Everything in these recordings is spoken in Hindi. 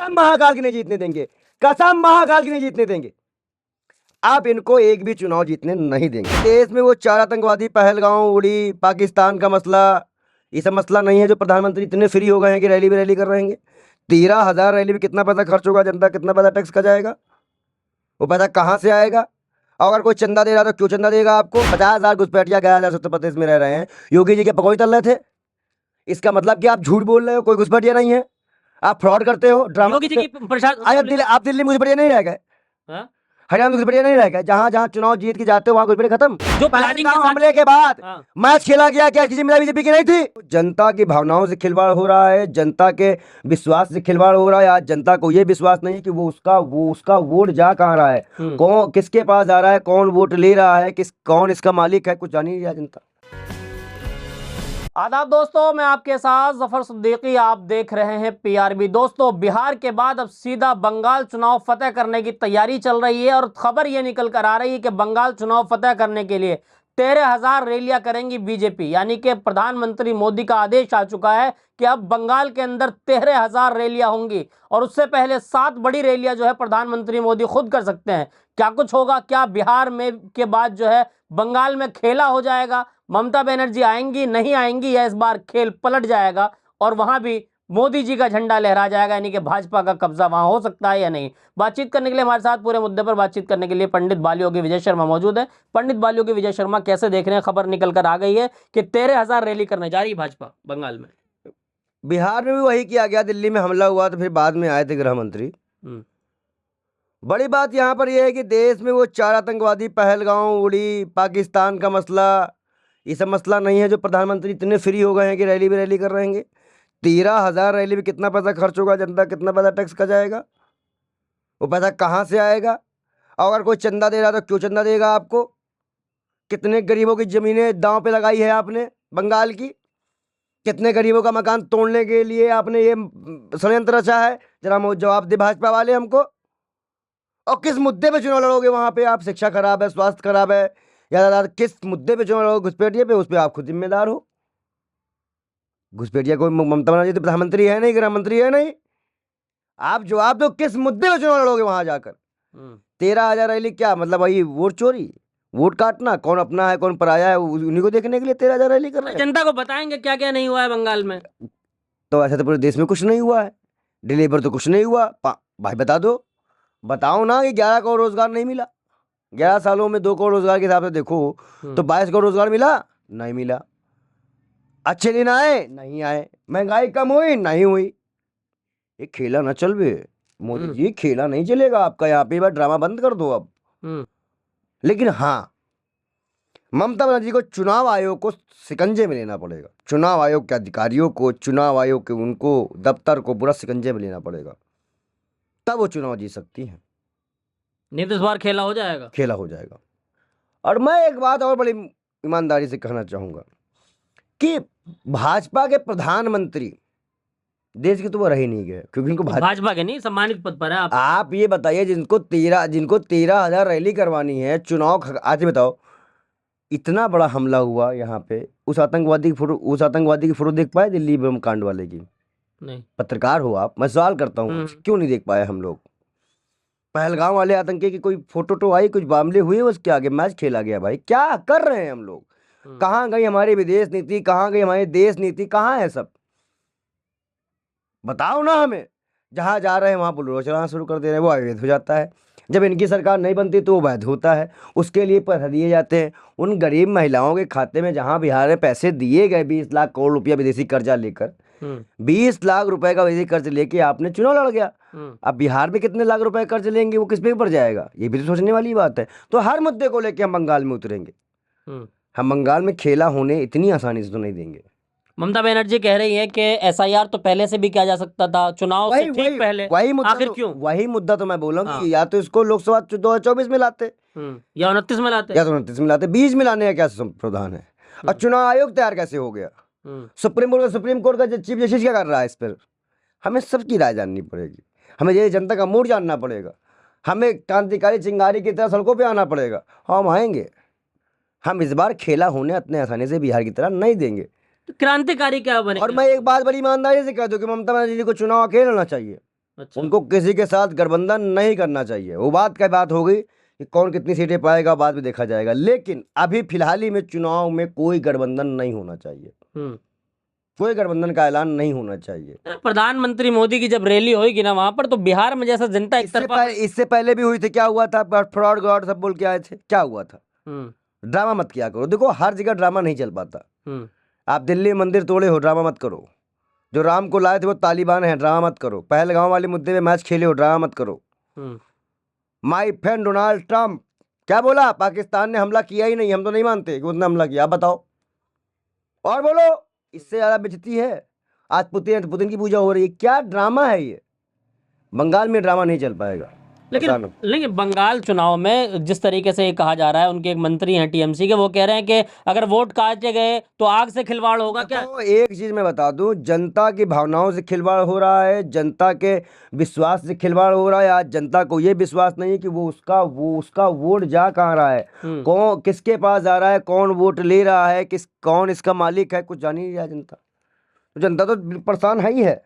कसम महाकाल की नहीं जीतने देंगे, कसम महाकाल की नहीं जीतने देंगे। आप इनको एक भी चुनाव जीतने नहीं देंगे। देश में वो 4 आतंकवादी पहलगांव, उड़ी, पाकिस्तान का मसला, ये सब मसला नहीं है जो प्रधानमंत्री इतने फ्री हो गए हैं कि रैली में रैली कर रहे हैं। 13,000 रैली में कितना पैसा खर्च होगा, जनता कितना पैसा टैक्स का जाएगा, वो पैसा कहाँ से आएगा? अगर कोई चंदा दे रहा तो क्यों चंदा देगा आपको? 50,000 घुसपैठिया 11,000 उत्तर प्रदेश में रह रहे हैं, योगी जी के पकौड़े तल रहे थे। इसका मतलब कि आप झूठ बोल रहे हो, कोई घुसपैठिया नहीं है, आप फ्रॉड करते हो, ड्रामा। योगी जी की प्रशासन आप दिल्ली में घुसपैठिया नहीं रह गए, हरियाणा में घुसपैठिया नहीं रह गए, जहां जहां चुनाव जीत के जाते हो वहां घुसपैठिया खत्म। जो पहलगाम हमले के बाद मैच खेला गया, क्या किसी में बीजेपी की नहीं थी? जनता की भावनाओं से खिलवाड़ हो रहा है, जनता के विश्वास से खिलवाड़ हो रहा है। आज जनता को ये विश्वास नहीं कि वो उसका वोट जा कहाँ रहा है, कौन किसके पास जा रहा है, कौन वोट ले रहा है, कौन इसका मालिक है, कुछ जान ही नहीं रहा जनता। आदाब दोस्तों, मैं आपके साथ जफर सिद्दीकी, आप देख रहे हैं पीआरबी। दोस्तों, बिहार के बाद अब सीधा बंगाल चुनाव फतेह करने की तैयारी चल रही है और खबर यह निकल कर आ रही है कि बंगाल चुनाव फतेह करने के लिए 13,000 रैलियां करेंगी बीजेपी। यानी कि प्रधानमंत्री मोदी का आदेश आ चुका है कि अब बंगाल के अंदर 13,000 रैलियां होंगी और उससे पहले 7 बड़ी रैलियां जो है प्रधानमंत्री मोदी खुद कर सकते हैं। क्या कुछ होगा, क्या बिहार में के बाद जो है बंगाल में खेला हो जाएगा, ममता बनर्जी आएंगी नहीं आएंगी, या इस बार खेल पलट जाएगा और वहां भी मोदी जी का झंडा लहरा जाएगा, यानी कि भाजपा का कब्जा वहां हो सकता है या नहीं? बातचीत करने के लिए हमारे साथ पूरे मुद्दे पर बातचीत करने के लिए पंडित बालयोगी विजय शर्मा मौजूद है। पंडित बालयोगी विजय शर्मा, कैसे देख रहे हैं, खबर निकल कर आ गई है कि 13,000 रैली करने जा रही है भाजपा बंगाल में। बिहार में भी वही किया गया, दिल्ली में हमला हुआ तो फिर बाद में आए थे गृह मंत्री। बड़ी बात यहाँ पर यह है कि देश में वो 4 आतंकवादी पहलगांव, उड़ी, पाकिस्तान का मसला, ये सब मसला नहीं है जो प्रधानमंत्री इतने फ्री हो गए हैं कि रैली में रैली कर रहे हैं। 13,000 रैली में कितना पैसा खर्च होगा, जनता कितना पैसा टैक्स का जाएगा, वो पैसा कहाँ से आएगा? अगर कोई चंदा दे रहा तो क्यों चंदा देगा आपको? कितने गरीबों की जमीनें दांव पे लगाई है आपने बंगाल की, कितने गरीबों का मकान तोड़ने के लिए आपने ये षड्यंत्र रचा है? जरा जवाब दे भाजपा वाले हमको। और किस मुद्दे पे चुनाव लड़ोगे वहां पे आप? शिक्षा खराब है, स्वास्थ्य खराब है, या किस मुद्दे पे चुनाव लड़ोगे? घुसपैठिया पे, उस पर आप खुद जिम्मेदार हो। घुसपैठिया कोई ममता बनर्जी तो प्रधानमंत्री है नहीं, गृह मंत्री है नहीं। आप जवाब दो, किस मुद्दे पे चुनाव लड़ोगे वहां जाकर? 13,000 रैली क्या मतलब? वही वोट चोरी, वोट काटना, कौन अपना है कौन पराया है उन्हीं को देखने के लिए 13,000 रैली कर रहे हैं। जनता को बताएंगे क्या क्या नहीं हुआ है बंगाल में। तो ऐसा तो पूरे देश में कुछ नहीं हुआ है, दिल्ली पर तो कुछ नहीं हुआ। भाई बता दो, बताओ ना कि 11 करोड़ रोजगार नहीं मिला 11 सालों में? 2 करोड़ रोजगार के हिसाब से देखो तो 22 करोड़ रोजगार मिला? नहीं मिला। अच्छे दिन आए? नहीं आए। महंगाई कम हुई? नहीं हुई। ये खेला ना चल बे मोदी जी, खेला नहीं चलेगा आपका यहाँ पे। बार ड्रामा बंद कर दो अब। लेकिन हाँ, ममता बनर्जी को चुनाव आयोग को शिकंजे में लेना पड़ेगा, चुनाव आयोग के अधिकारियों को, चुनाव आयोग के उनको दफ्तर को पूरा शिकंजे में लेना पड़ेगा, तब वो चुनाव जीत सकती हैं। नहीं तो इस बार खेला हो जाएगा, खेला हो जाएगा। और मैं एक बात और बड़ी ईमानदारी से कहना चाहूंगा कि भाजपा के प्रधानमंत्री देश के तो वो रह ही नहीं गए, क्योंकि इनको भाजपा के नहीं, सम्मानित पद पर है। आप ये बताइए, जिनको 13,000 रैली करवानी है, चुनाव आज बताओ, इतना बड़ा हमला हुआ यहाँ पे, उस आतंकवादी की फोटो देख पाए दिल्ली बम कांड वाले की? नहीं। पत्रकार हो आप, मैं सवाल करता हूँ, क्यों नहीं देख पाए हम लोग? पहलगाम वाले आतंकी की कोई फोटो तो आई, कुछ मामले हुए, उसके आगे मैच खेला गया। भाई क्या कर रहे हैं हम लोग? कहाँ गई हमारी विदेश नीति, कहाँ गई हमारी देश नीति, कहाँ है सब? बताओ ना हमें। जहाँ जा रहे हैं वहाँ बुलडोजर चलाना शुरू कर दे रहे हैं, वो अवैध हो जाता है। जब इनकी सरकार नहीं बनती तो वो वैध होता है, उसके लिए पैसे दिए जाते हैं उन गरीब महिलाओं के खाते में, जहाँ बिहार में पैसे दिए गए 20 लाख करोड़ रुपया विदेशी कर्जा लेकर। 20 लाख रुपए का विदेशी कर्ज लेके आपने चुनाव लड़ गया। अब बिहार में कितने लाख रुपए कर्ज लेंगे, वो किस पे पड़ जाएगा? ये भी तो सोचने वाली बात है। तो हर मुद्दे को लेके हम बंगाल में उतरेंगे। हम बंगाल में खेला होने इतनी आसानी से तो नहीं देंगे। ममता बनर्जी कह रही है कि एसआईआर तो पहले से भी किया जा सकता था, चुनाव से ठीक पहले, आखिर क्यों? वही मुद्दा तो मैं बोल रहा हूँ, या तो इसको लोकसभा 2024 में लाते, या 29 में लाते, 20 में लाने का क्या प्रावधान है? और चुनाव आयोग तैयार कैसे हो गया? सुप्रीम कोर्ट का चीफ जस्टिस क्या कर रहा है इस पर? हमें सबकी राय जाननी पड़ेगी, हमें ये जनता का मूड जानना पड़ेगा, हमें क्रांतिकारी चिंगारी की तरह सड़कों पे आना पड़ेगा। हम आएंगे, हम इस बार खेला होने इतने आसानी से बिहार की तरह नहीं देंगे। तो क्रांतिकारी क्या बने? और मैं एक बात बड़ी ईमानदारी से कह दूं कि ममता बनर्जी को चुनाव अकेले लड़ना चाहिए। अच्छा। उनको किसी के साथ गठबंधन नहीं करना चाहिए। वो बात का बात हो गई कि कौन कितनी सीटें पाएगा, बाद में देखा जाएगा, लेकिन अभी फिलहाल ही में चुनाव में कोई गठबंधन नहीं होना चाहिए, कोई गठबंधन का ऐलान नहीं होना चाहिए। प्रधानमंत्री मोदी की जब रैली होगी ना वहां पर, तो बिहार में जैसा जनता एक तरफा इससे पहले भी हुई थी, क्या हुआ था? फ्रॉड गॉड सब बोल के आए थे, क्या हुआ था? ड्रामा मत किया करो। देखो हर जगह ड्रामा नहीं चल पाता। आप दिल्ली मंदिर तोड़े हो, ड्रामा मत करो। जो राम को लाए थे वो तालिबान है, ड्रामा मत करो। पहलगांव वाले मुद्दे पे मैच खेले हो, ड्रामा मत करो। माय फ्रेंड डोनाल्ड ट्रंप क्या बोला? पाकिस्तान ने हमला किया ही नहीं, हम तो नहीं मानते कि उसने हमला किया। आप बताओ और बोलो, इससे ज्यादा बेइज्जती है? आज पुतिन की पूजा हो रही है, क्या ड्रामा है ये? बंगाल में ड्रामा नहीं चल पाएगा। लेकिन बंगाल चुनाव में जिस तरीके से ये कहा जा रहा है, उनके एक मंत्री हैं टीएमसी के, वो कह रहे हैं कि अगर वोट काटे गए तो आग से खिलवाड़ होगा। क्या? तो एक चीज मैं बता दूं, जनता की भावनाओं से खिलवाड़ हो रहा है, जनता के विश्वास से खिलवाड़ हो रहा है। आज जनता को ये विश्वास नहीं है कि वो उसका वोट जा कहाँ रहा है, कौन किसके पास जा रहा है, कौन वोट ले रहा है, कौन इसका मालिक है, कुछ जान ही नहीं रहा जनता। तो जनता तो परेशान है ही है।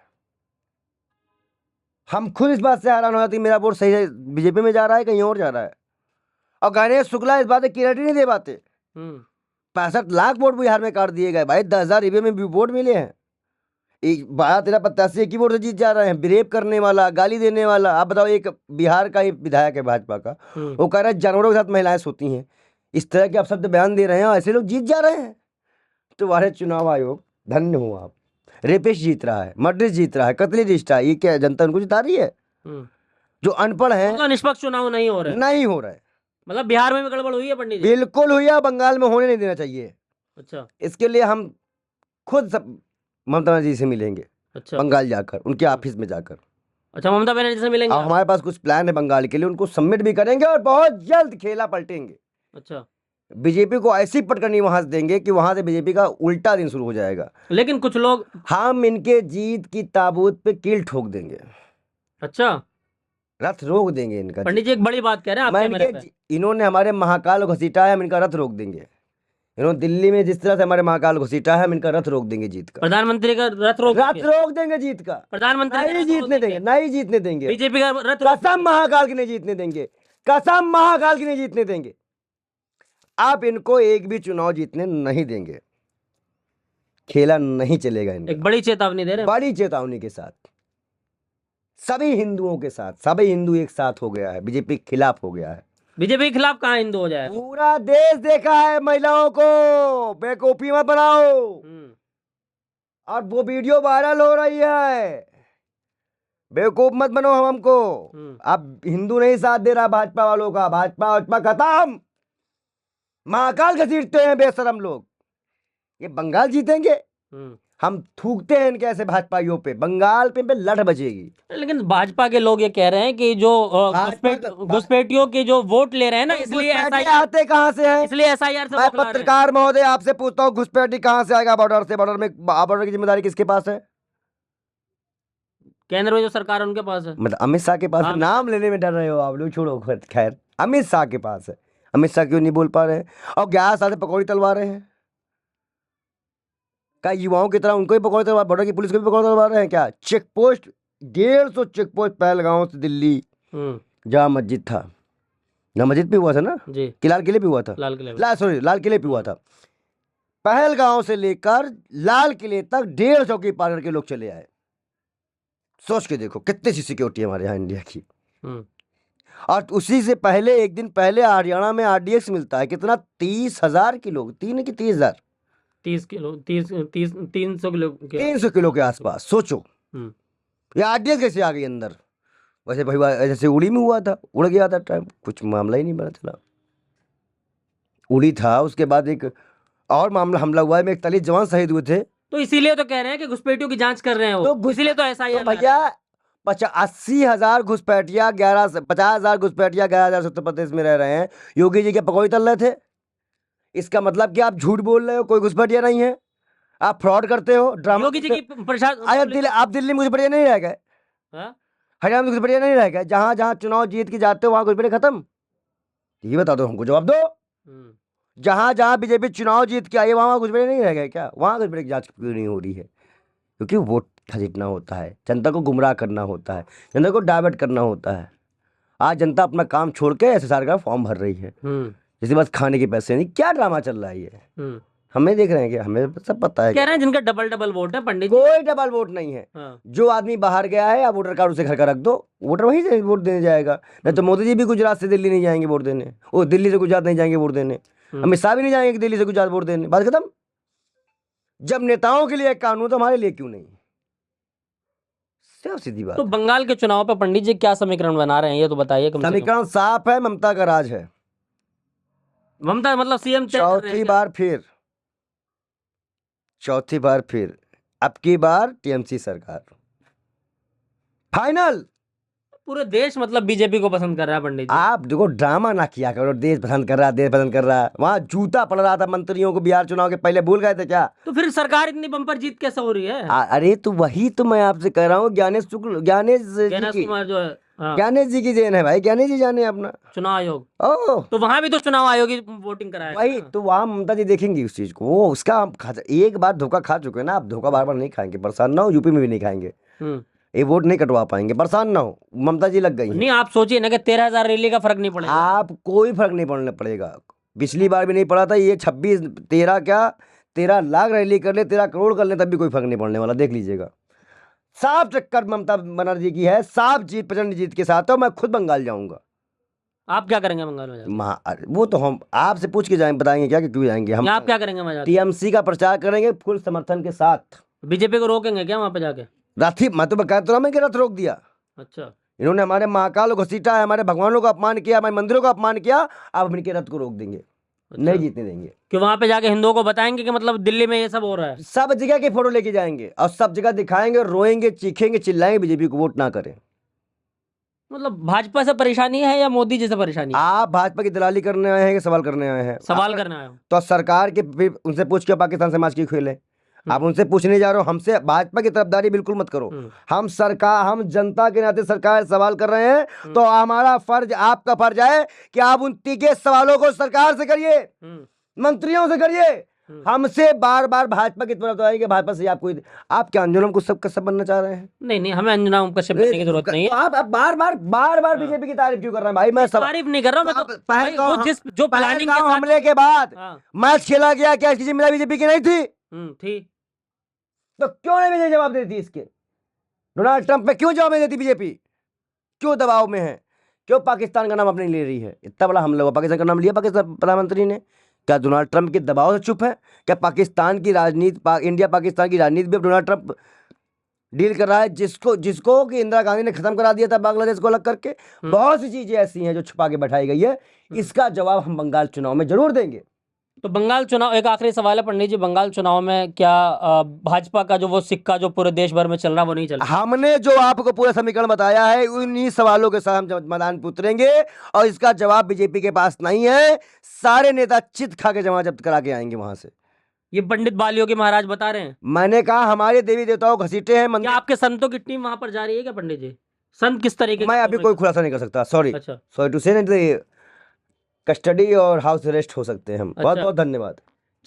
हम खुद इस बात से हैरान हो जाते हैं, मेरा वोट सही है बीजेपी में जा रहा है, कहीं और जा रहा है। और गणेश शुक्ला इस बात की क्लियरिटी नहीं दे पाते। 65 लाख वोट बिहार में काट दिए गए भाई, 10,000 ईवीएम में भी वोट मिले हैं। 12-13 प्रत्याशी एक ही वोट से जीत जा रहे हैं। ब्रेप करने वाला, गाली देने वाला। आप बताओ, एक बिहार का ही विधायक है भाजपा का, वो कह रहा है जानवरों के साथ महिलाएं सोती हैं। इस तरह के आप शब्द बयान दे रहे हैं और ऐसे लोग जीत जा रहे हैं। तुम्हारे चुनाव आयोग धन्य हो आप। रेपिस्ट जीत रहा है, मर्डर जीत रहा है, कत्ल लिस्ट है, ये क्या जनता उनको जिता रही है? जो अनपढ़ है, तो निष्पक्ष चुनाव नहीं हो रहे, मतलब बिहार में भी गड़बड़ हुई है पंडित जी? बिल्कुल हुई है, बंगाल में होने नहीं देना चाहिए। अच्छा। इसके लिए हम खुद ममता बनर्जी से मिलेंगे। अच्छा। बंगाल जाकर, उनके ऑफिस में जाकर। अच्छा, ममता बनर्जी से मिलेंगे? हमारे पास कुछ प्लान है बंगाल के लिए, उनको सबमिट भी करेंगे और बहुत जल्द खेला पलटेंगे। अच्छा। बीजेपी को ऐसी पटकनी वहां से देंगे कि वहां से बीजेपी का उल्टा दिन शुरू हो जाएगा। लेकिन कुछ लोग, हम इनके जीत की ताबूत पे कील ठोक देंगे। अच्छा, रथ रोक देंगे इनका। पंडित जी एक बड़ी बात कह रहे हैं आप। इन्होंने हमारे महाकाल को घसीटा है, हम इनका रथ रोक देंगे। इन्होंने दिल्ली में जिस तरह से हमारे महाकाल को घसीटा है, हम इनका रथ रोक देंगे जीत का। प्रधानमंत्री का रथ रोक देंगे जीत का। प्रधानमंत्री नहीं जीतने देंगे, नहीं जीतने देंगे। बीजेपी का रथ, कसम महाकाल की नहीं जीतने देंगे, कसम महाकाल की नहीं जीतने देंगे। आप इनको एक भी चुनाव जीतने नहीं देंगे, खेला नहीं चलेगा इनका। एक बड़ी चेतावनी दे रहे हैं, बड़ी चेतावनी के साथ, सभी हिंदुओं के साथ। सभी हिंदू एक साथ हो गया है, बीजेपी के खिलाफ हो गया है। बीजेपी के खिलाफ कहाँ हिंदू हो जाए? पूरा देश देखा है। महिलाओं को बेवकूफी मत बनाओ। और वो वीडियो वायरल हो रही है, बेवकूफ मत बनो हमको। अब हिंदू नहीं साथ दे रहा भाजपा वालों का, भाजपा खत्म। महाकाल घसीटते हैं बेशरम लोग। ये बंगाल जीतेंगे, हम थूकते हैं इनके ऐसे भाजपाइयों पे, बंगाल पे लड़ बजेगी। लेकिन भाजपा के लोग ये कह रहे हैं कि जो घुसपैठियों के जो वोट ले रहे हैं ना, इसलिए आते कहां से हैं? इसलिए एसआईआर से। मैं पत्रकार महोदय आपसे पूछता हूँ, घुसपैठी कहां से आएगा? बॉर्डर से। बॉर्डर की जिम्मेदारी किसके पास है? केंद्र में जो सरकार है उनके पास है, मतलब अमित शाह के पास है। नाम लेने में डर रहे हो आप लोग, छोड़ो खैर। अमित शाह के पास है। अमित शाह क्यों नहीं बोल पा रहे हैं? और 11 साल से पकौड़ी तलवा रहे हैं। क्या युवाओं की तरह उनको ही पकौड़ी तलवा, बॉर्डर की पुलिस को भी पकौड़ी तलवा रहे हैं क्या? Check post 150 check post Pahalgam से दिल्ली, जहाँ मस्जिद था, जहाँ मस्जिद पे हुआ था ना जी, कि लाल किले पे हुआ था? लाल किले पे हुआ था। पहलगांव से लेकर लाल किले तक 150 की पार करके लोग चले आए। सोच के देखो कितनी सी सिक्योरिटी है हमारे यहाँ इंडिया की। और उसी से पहले, एक दिन पहले हरियाणा में आरडीएक्स मिलता है कितना? 30,000 किलो, 30,000, 300 किलो के आसपास। सोचो ये आरडीएक्स कैसे आ गई अंदर? वैसे भाई जैसे उड़ी में हुआ था, उड़ गया था टाइम, कुछ मामला ही नहीं बना चला। उड़ी था, उसके बाद एक और मामला हमला हुआ है में एक 40 जवान शहीद हुए थे। तो इसीलिए तो कह रहे हैं कि घुसपैठियों की जांच कर रहे हैं वो, तो इसीलिए तो ऐसा ही। भैया 80,000 घुसपैठिया, 50,000 घुसपैठिया 11,000 उत्तर प्रदेश में रह रहे हैं। योगी जी क्या पकौड़ी तल रहे थे? इसका मतलब कि आप झूठ बोल रहे हो, कोई घुसपैठिया नहीं है, आप फ्रॉड करते हो, ड्रामा। योगी जी की आप दिल्ली में घुसपैठिया नहीं रह गए, हरियाणा में घुसपैठिया नहीं रह गए? जहां जहां चुनाव जीत के जाते हो वहां घुसपैठिया खत्म? ये बता दो, हमको जवाब दो। जहां जहां बीजेपी चुनाव जीत के आई है वहां घुसपैठिया नहीं रह गए क्या? वहां घुसपैठिया की जांच क्यों नहीं हो रही है? क्योंकि वोट घसीटना होता है, जनता को गुमराह करना होता है, जनता को डाइवर्ट करना होता है। आज जनता अपना काम छोड़ के SSR का फॉर्म भर रही है, जिसके पास खाने के पैसे नहीं। क्या ड्रामा चल रहा है ये? हमें देख रहे हैं कि हमें सब पता है। कह रहे हैं जिनका डबल वोट है पंडित जी। कोई डबल वोट नहीं है। जो आदमी बाहर गया है, आप वोटर कार्ड उसे घर का रख दो, वोटर वहीं से वोट देने जाएगा। नहीं तो मोदी जी भी गुजरात से दिल्ली नहीं जाएंगे वोट देने, वो दिल्ली से गुजरात नहीं जाएंगे वोट देने, अमित शाह भी नहीं जाएंगे दिल्ली से गुजरात वोट देने। बात खत्म। जब नेताओं के लिए एक कानून तो हमारे लिए क्यों नहीं? सिर्फ सीधी बात। तो बंगाल के चुनाव पे पंडित जी क्या समीकरण बना रहे हैं, ये तो बताइए। समीकरण साफ है, ममता का राज है। ममता मतलब CM चौथी बार फिर अब की बार TMC सरकार फाइनल। पूरे देश मतलब बीजेपी को पसंद कर रहा है पंडित जी। आप देखो, ड्रामा ना किया करो। देश पसंद कर रहा है। वहां जूता पड़ रहा था मंत्रियों को बिहार चुनाव के पहले, भूल गए थे क्या? तो फिर सरकार इतनी बम्पर जीत कैसे हो रही है? अरे तो वही तो मैं आपसे कह रहा हूँ। ज्ञानेश कुमार जो है, ज्ञानेश जी की देन है भाई। ज्ञानेश जी जाने अपना चुनाव आयोग। तो वहां भी तो चुनाव आयोग की वोटिंग कराया वही तो। वहां ममता जी देखेंगी उस चीज को। वो उसका एक बार धोखा खा चुके हैं ना, आप धोखा बार बार नहीं खाएंगे। परेशान ना हो, यूपी में भी नहीं खाएंगे। ये वोट नहीं कटवा पाएंगे, परेशान ना हो। ममता जी लग गई नहीं, आप सोचिए ना कि 13,000 रैली का फर्क नहीं पड़ेगा। आप कोई फर्क नहीं पड़ने पड़ेगा। पिछली बार भी नहीं पड़ा था। ये 13 लाख रैली कर ले, 13 करोड़ कर ले, तब भी कोई फर्क नहीं पड़ने वाला। देख लीजिएगा। साफ चक्कर ममता बनर्जी की है। साफ जीत, प्रचंड जीत के साथ है। मैं खुद बंगाल जाऊंगा। आप क्या करेंगे बंगाल में? वो तो हम आपसे पूछ के बताएंगे क्या कि क्यों जाएंगे हम। आप क्या करेंगे वहां? TMC का प्रचार करेंगे फुल समर्थन के साथ। बीजेपी को रोकेंगे क्या वहां पे जाके? मैं तो कहता हूँ कि रथ रोक दिया। अच्छा, इन्होंने हमारे महाकाल को घसीटा है, हमारे भगवानों का अपमान किया, हमारे मंदिरों का अपमान किया। अब इनके रथ को रोक देंगे। अच्छा। नहीं जीतने देंगे। कि वहां पे जाके हिंदुओं को बताएंगे कि मतलब दिल्ली में ये सब हो रहा है। सब जगह के फोटो लेके जाएंगे और सब जगह दिखाएंगे, रोएंगे, चीखेंगे, चिल्लाएंगे, बीजेपी को वोट ना करें। मतलब भाजपा से परेशानी है या मोदी जी से परेशानी है? आप भाजपा की दलाली करने आए हैं कि सवाल करने आए हैं? सवाल करने आए हो तो सरकार के उनसे पूछ के पाकिस्तान समाज की खेले। आप उनसे पूछने जा रहे हो। हमसे भाजपा की तरफदारी बिल्कुल मत करो। हम जनता के नाते सरकार सवाल कर रहे हैं, तो हमारा फर्ज, आपका फर्ज है कि आप उन तीखे सवालों को सरकार से करिए, मंत्रियों से करिए। हमसे बार बार भाजपा की तरफ आएंगे, भाजपा से आप क्या अंजुलम को सब कश्यप बनना चाह रहे हैं? नहीं, हमें अंजुलम कश्यप बनने की जरूरत नहीं है। आप बार बार बीजेपी की तारीफ क्यों कर रहे हैं भाई? मैं तारीफ नहीं कर रहा हूं। जो प्लानिंग हमले के बाद मैच खेला गया, क्या इसकी जिम्मेदारी बीजेपी की नहीं थी? थी। तो क्यों नहीं बीजेपी जवाब देती इसके? डोनाल्ड ट्रंप पे क्यों जवाब नहीं देती बीजेपी? क्यों दबाव में है? क्यों पाकिस्तान का नाम अपने ले रही है? इतना बड़ा हमला हुआ, पाकिस्तान का नाम लिया पाकिस्तान प्रधानमंत्री ने। क्या डोनाल्ड ट्रंप के दबाव से चुप है? क्या पाकिस्तान की राजनीति, इंडिया पाकिस्तान की राजनीति भी डोनाल्ड ट्रंप डील कर रहा है? जिसको कि इंदिरा गांधी ने खत्म करा दिया था बांग्लादेश को अलग करके। बहुत सी चीजें ऐसी हैं जो छुपा के बैठाई गई है। इसका जवाब हम बंगाल चुनाव में जरूर देंगे। तो बंगाल चुनाव, एक आखिरी सवाल है पंडित जी, बंगाल चुनाव में क्या भाजपा का जो वो सिक्का जो पूरे देश भर में चल रहा वो नहीं चल रहा? हमने जो आपको पूरा समीकरण बताया है, उन्हीं सवालों के साथ हम मैदान पे उतरेंगे और इसका जवाब बीजेपी के पास नहीं है। सारे नेता चित खा के जमा जब्त करा के आएंगे वहां से। ये पंडित बालियों के महाराज बता रहे हैं। मैंने कहा हमारे देवी देवताओं घसीटे हैं। क्या आपके संतों की टीम वहां पर जा रही है क्या पंडित जी? संत किस तरीके? मैं अभी कोई खुलासा नहीं कर सकता। सॉरी टू से, कस्टडी और हाउस अरेस्ट हो सकते हैं हम। बहुत बहुत धन्यवाद।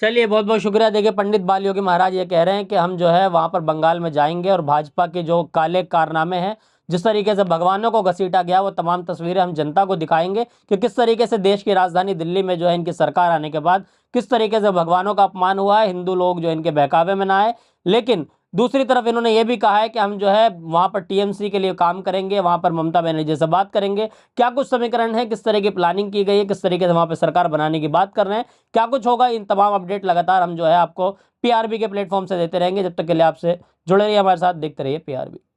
चलिए, बहुत बहुत शुक्रिया। देखिए, पंडित बालियों के महाराज ये कह रहे हैं कि हम जो है वहां पर बंगाल में जाएंगे और भाजपा के जो काले कारनामे हैं, जिस तरीके से भगवानों को घसीटा गया, वो तमाम तस्वीरें हम जनता को दिखाएंगे कि किस तरीके से देश की राजधानी दिल्ली में जो है इनकी सरकार आने के बाद किस तरीके से भगवानों का अपमान हुआ है। हिंदू लोग जो इनके बहकावे में ना आए। लेकिन दूसरी तरफ इन्होंने ये भी कहा है कि हम जो है वहां पर TMC के लिए काम करेंगे, वहां पर ममता बनर्जी से बात करेंगे। क्या कुछ समीकरण है, किस तरह की प्लानिंग की गई है, किस तरीके से वहां पर सरकार बनाने की बात कर रहे हैं, क्या कुछ होगा, इन तमाम अपडेट लगातार हम जो है आपको PRB के प्लेटफॉर्म से देते रहेंगे। जब तक के लिए आपसे जुड़े रहिए हमारे साथ, देखते रहिए PRB।